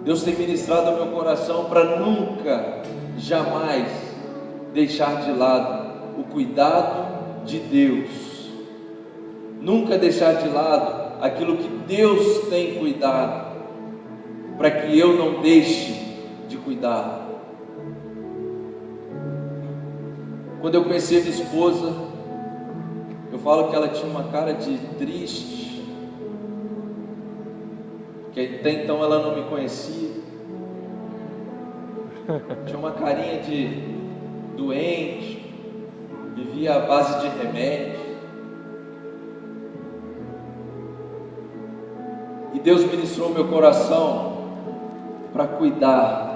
Deus tem ministrado ao meu coração para nunca, jamais deixar de lado o cuidado de Deus, nunca deixar de lado aquilo que Deus tem cuidado, para que eu não deixe de cuidar. Quando eu conheci a minha esposa, eu falo que ela tinha uma cara de triste, que até então ela não me conhecia, tinha uma carinha de doente, vivia à base de remédio. E Deus ministrou meu coração para cuidar.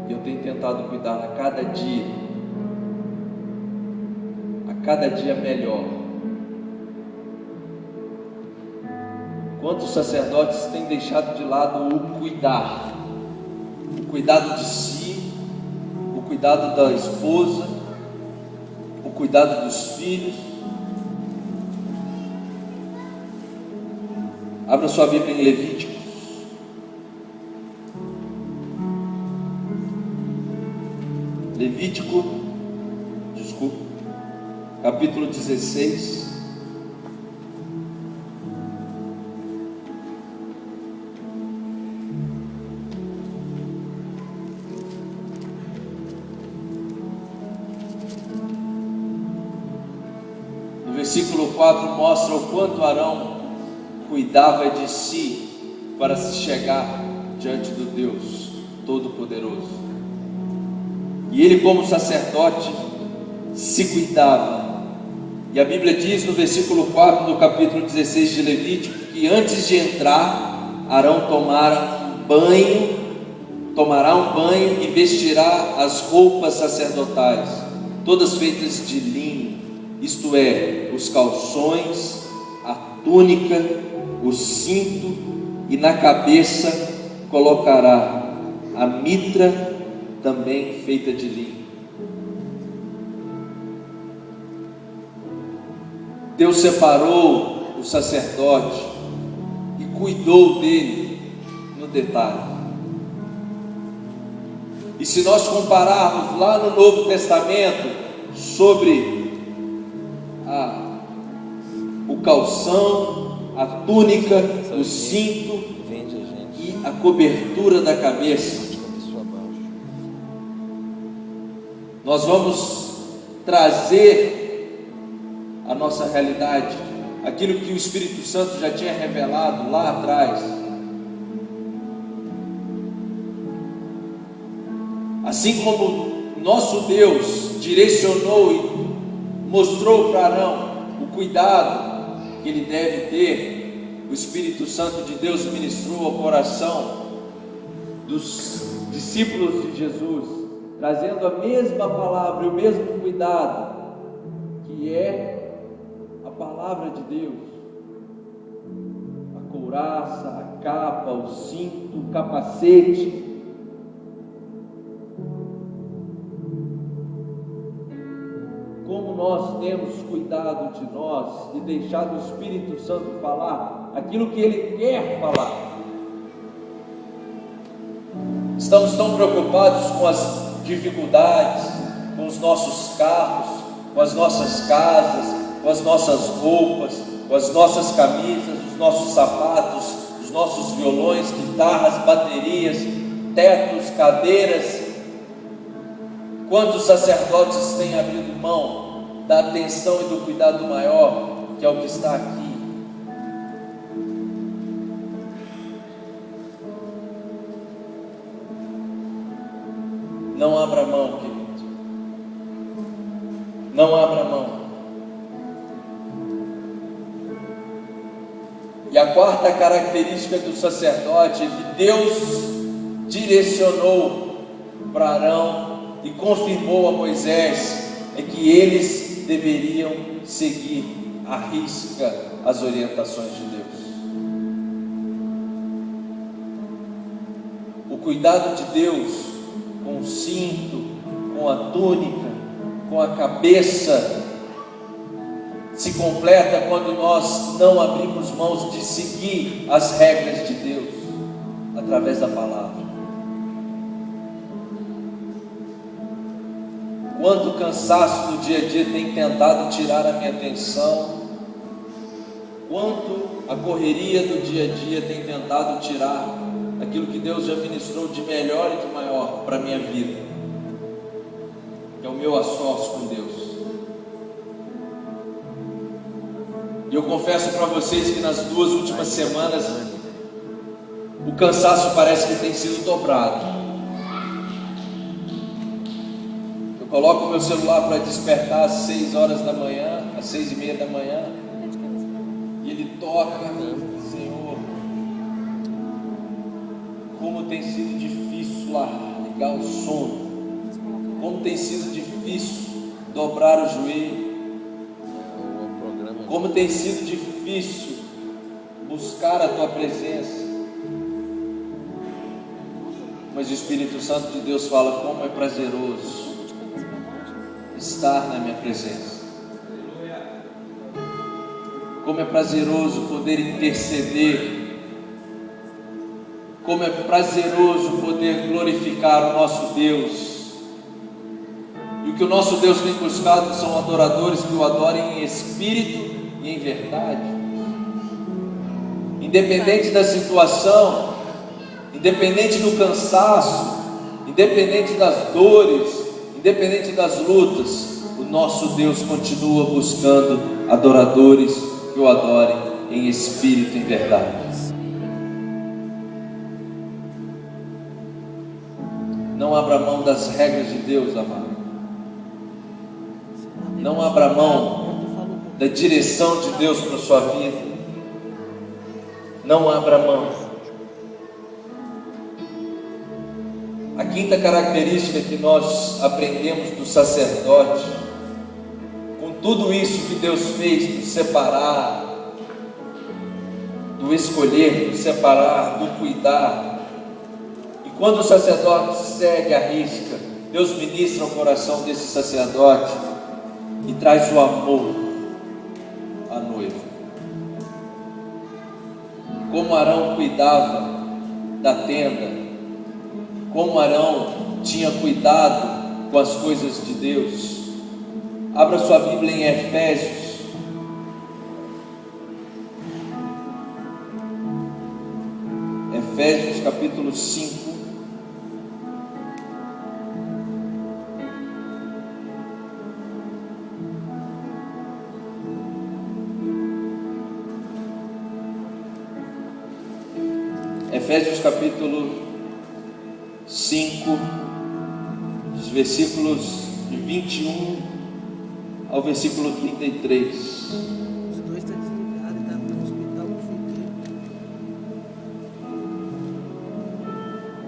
E eu tenho tentado cuidar a cada dia melhor. Quantos sacerdotes têm deixado de lado o cuidado de si, o cuidado da esposa, o cuidado dos filhos. Abra sua Bíblia em Levíticos. Capítulo 16. No versículo 4 mostra o quanto Arão cuidava de si para se chegar diante do Deus Todo-Poderoso. E ele, como sacerdote, se cuidava. E a Bíblia diz no versículo 4 do capítulo 16 de Levítico que antes de entrar, Arão tomará um banho e vestirá as roupas sacerdotais, todas feitas de linho, isto é, os calções, a túnica, o cinto, e na cabeça colocará a mitra, também feita de linho. Deus separou o sacerdote e cuidou dele no detalhe. E se nós compararmos lá no Novo Testamento sobre o calção, a túnica, o cinto e a cobertura da cabeça, nós vamos trazer a nossa realidade, aquilo que o Espírito Santo já tinha revelado lá atrás. Assim como nosso Deus direcionou e mostrou para Arão o cuidado que ele deve ter, o Espírito Santo de Deus ministrou ao coração dos discípulos de Jesus, trazendo a mesma palavra e o mesmo cuidado, que é a palavra de Deus, a couraça, a capa, o cinto, o capacete. Como nós temos cuidado de nós e deixado o Espírito Santo falar aquilo que Ele quer falar. Estamos tão preocupados com as dificuldades, com os nossos carros, com as nossas casas, com as nossas roupas, com as nossas camisas, os nossos sapatos, os nossos violões, guitarras, baterias, tetos, cadeiras. Quantos sacerdotes têm abrido mão da atenção e do cuidado maior, que é o que está aqui? Não abra mão, querido. Não abra mão. E a quarta característica do sacerdote que Deus direcionou para Arão e confirmou a Moisés é que eles deveriam seguir à risca as orientações de Deus. O cuidado de Deus com o cinto, com a túnica, com a cabeça, se completa quando nós não abrimos mãos de seguir as regras de Deus através da palavra. Quanto cansaço do dia a dia tem tentado tirar a minha atenção, quanto a correria do dia a dia tem tentado tirar aquilo que Deus já ministrou de melhor e de maior para a minha vida, que é o meu sós com Deus. E eu confesso para vocês que nas 2 últimas semanas o cansaço parece que tem sido dobrado. Eu coloco o meu celular para despertar às 6 horas da manhã, às 6:30 da manhã, e ele toca. Senhor, como tem sido difícil largar o sono, como tem sido difícil dobrar o joelho, como tem sido difícil buscar a Tua presença. Mas o Espírito Santo de Deus fala: como é prazeroso estar na minha presença, como é prazeroso poder interceder, como é prazeroso poder glorificar o nosso Deus. E o que o nosso Deus tem buscado são adoradores que o adorem em espírito e em verdade. Independente da situação, independente do cansaço, independente das dores, independente das lutas, o nosso Deus continua buscando adoradores que o adorem em espírito e em verdade. Não abra mão das regras de Deus, amado. Não abra mão da direção de Deus para a sua vida. Não abra mão. A quinta característica que nós aprendemos do sacerdote, com tudo isso que Deus fez, do separar, do escolher, do separar, do cuidar, e quando o sacerdote segue a risca, Deus ministra o coração desse sacerdote e traz o amor à noiva. Como Arão cuidava da tenda, como Arão tinha cuidado com as coisas de Deus. Abra sua Bíblia em Efésios. Efésios capítulo 5. Efésios capítulo 5, dos versículos de 21 ao versículo 33. Os dois estão desligados, está no hospital com filho.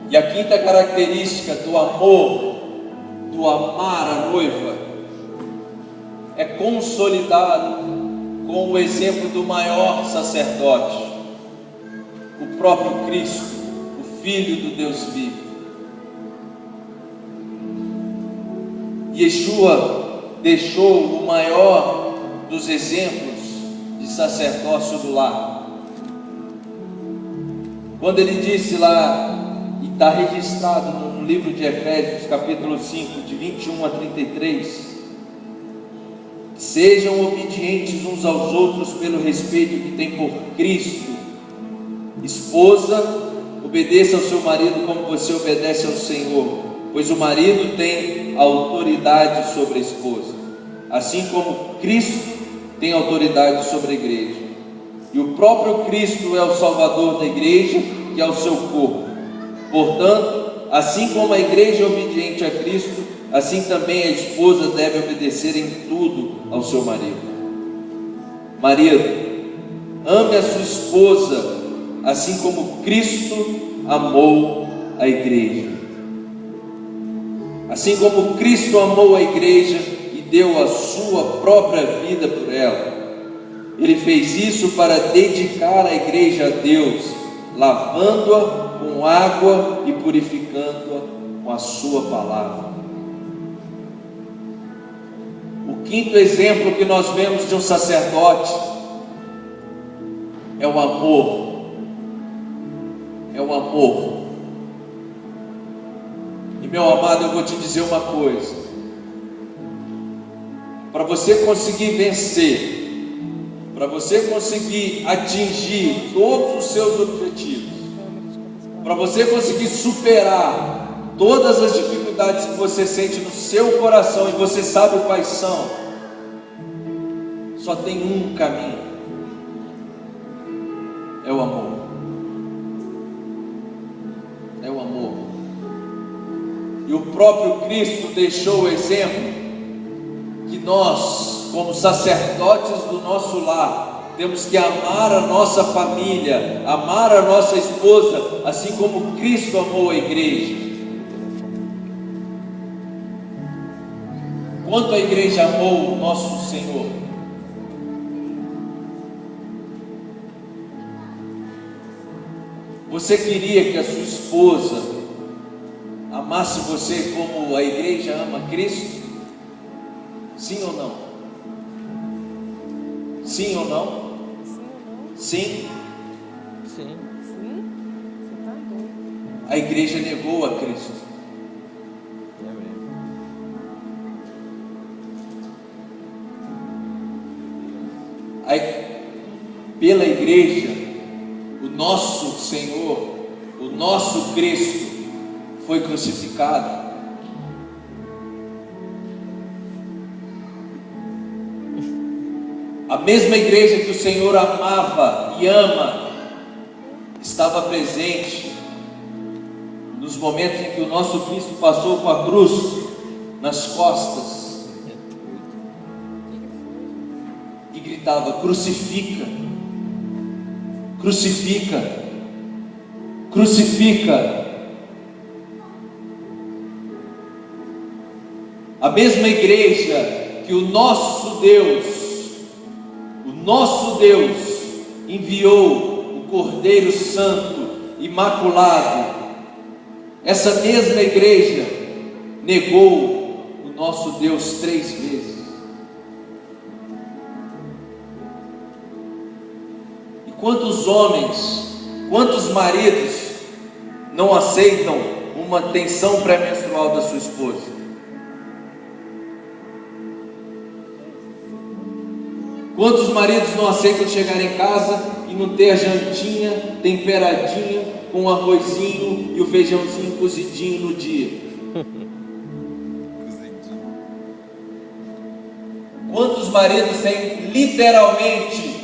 E a quinta característica do amor, do amar a noiva, é consolidado com o exemplo do maior sacerdote, o próprio Cristo, o Filho do Deus vivo. Yeshua deixou o maior dos exemplos de sacerdócio do lar. Quando ele disse lá, e está registrado no livro de Efésios, capítulo 5, de 21 a 33, sejam obedientes uns aos outros pelo respeito que tem por Cristo. Esposa, obedeça ao seu marido como você obedece ao Senhor, pois o marido tem autoridade sobre a esposa, assim como Cristo tem autoridade sobre a igreja. E o próprio Cristo é o Salvador da igreja, que é o seu corpo. Portanto, assim como a igreja é obediente a Cristo, assim também a esposa deve obedecer em tudo ao seu marido. Marido, ame a sua esposa, assim como Cristo amou a igreja. Assim como Cristo amou a igreja e deu a sua própria vida por ela, Ele fez isso para dedicar a igreja a Deus, lavando-a com água e purificando-a com a sua palavra. O quinto exemplo que nós vemos de um sacerdote é o amor. É o amor. E meu amado, eu vou te dizer uma coisa: para você conseguir vencer, para você conseguir atingir todos os seus objetivos, para você conseguir superar todas as dificuldades que você sente no seu coração, e você sabe quais são, só tem um caminho: é o amor. É o amor. E o próprio Cristo deixou o exemplo que nós, como sacerdotes do nosso lar, temos que amar a nossa família, amar a nossa esposa, assim como Cristo amou a igreja. Quanto a igreja amou o nosso Senhor? Você queria que a sua esposa amasse você como a igreja ama Cristo? Sim ou não? Sim ou não? Sim? Sim. Sim? Você tá doido. A igreja negou a Cristo. Pela igreja, o nosso Senhor, o nosso Cristo foi crucificado. A mesma igreja que o Senhor amava e ama estava presente nos momentos em que o nosso Cristo passou com a cruz nas costas e gritava: crucifica, crucifica, crucifica. A mesma igreja que o nosso Deus enviou o Cordeiro Santo, imaculado, essa mesma igreja negou o nosso Deus 3 vezes. E quantos homens, quantos maridos não aceitam uma tensão pré-menstrual da sua esposa? Quantos maridos não aceitam chegar em casa e não ter a jantinha temperadinha com o arrozinho e o feijãozinho cozidinho no dia? Quantos maridos têm literalmente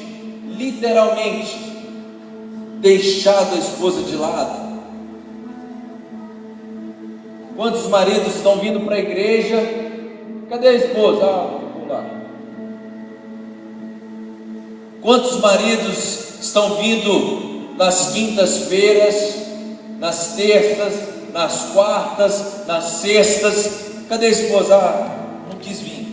deixado a esposa de lado? Quantos maridos estão vindo para a igreja? Cadê a esposa? Ficou lá. Quantos maridos estão vindo nas quintas-feiras, nas terças, nas quartas, nas sextas? Cadê a esposa? Não quis vir.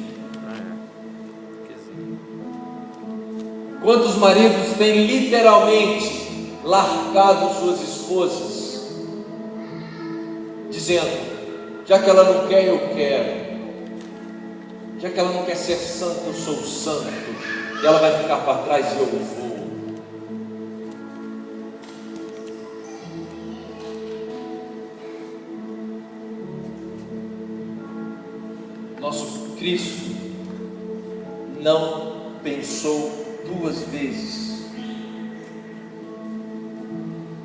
Quantos maridos têm literalmente largado suas esposas, dizendo: já que ela não quer, eu quero. Já que ela não quer ser santa, eu sou santo. E ela vai ficar para trás e eu vou. Nosso Cristo não pensou 2 vezes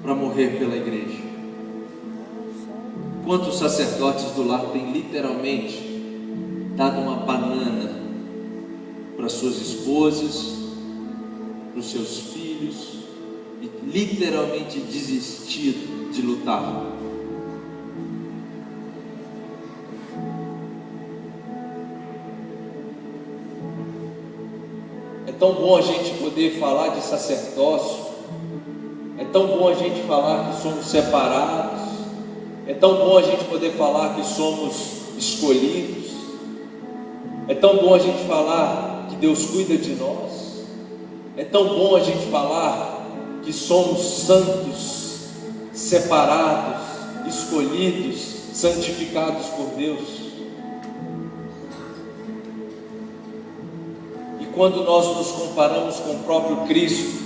para morrer pela igreja. Quantos sacerdotes do lar têm literalmente dado uma banana para suas esposas, para os seus filhos, e literalmente desistido de lutar? É tão bom a gente poder falar de sacerdócio, é tão bom a gente falar que somos separados, é tão bom a gente poder falar que somos escolhidos, é tão bom a gente falar que Deus cuida de nós, é tão bom a gente falar que somos santos, separados, escolhidos, santificados por Deus. quando nós nos comparamos com o próprio Cristo,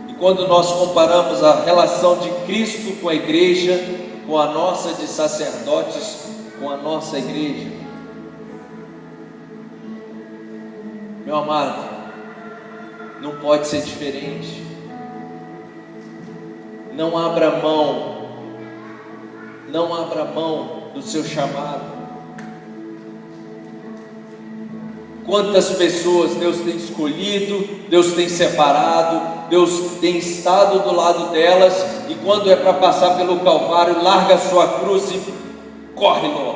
e quando nós comparamos a relação de Cristo com a igreja, com a nossa de sacerdotes, com a nossa igreja, meu amado, não pode ser diferente. Não abra mão do seu chamado. Quantas pessoas Deus tem escolhido, Deus tem separado, Deus tem estado do lado delas, e quando é para passar pelo Calvário, larga a sua cruz e corre logo.